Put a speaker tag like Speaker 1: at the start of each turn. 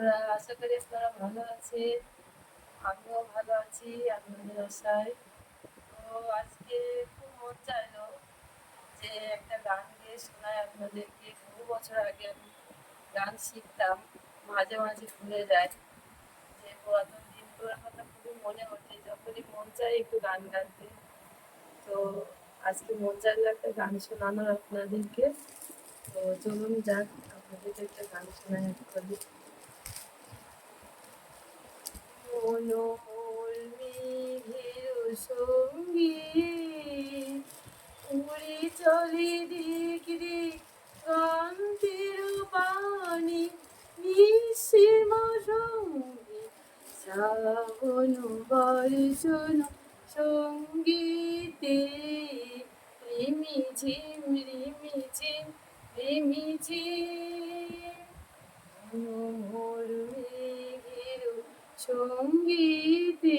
Speaker 1: বন্ধুরা, আশা করি আপনারা ভালো আছেন। আমিও ভালো আছি আপনাদের আশায়। তো আজকে খুব মন চাইলো যে একটা গান গেয়ে শোনাই আপনাদেরকে। বহু বছর আগে আমি গান শিখতাম, মাঝে মাঝে ভুলে যায় যে পুরাতন দিনগুলোর কথা খুবই মনে ওঠে যখনই মন চায় একটু গান গাইতে। তো আজকে মন চাইলো একটা গান শোনানোর আপনাদেরকে। তো চলুন যাক, আপনাদেরকে একটা গান শোনাই একটু। মনোমল মেঘের সঙ্গী উড়ে চলে দিক দিক কান্তের বাণী নিঃসীম সঙ্গী শ্রাবণ বর্ষণ সঙ্গীতে রিমিঝিম রিমিঝিম রিমিঝিম মোর মেঘের সঙ্গীতে।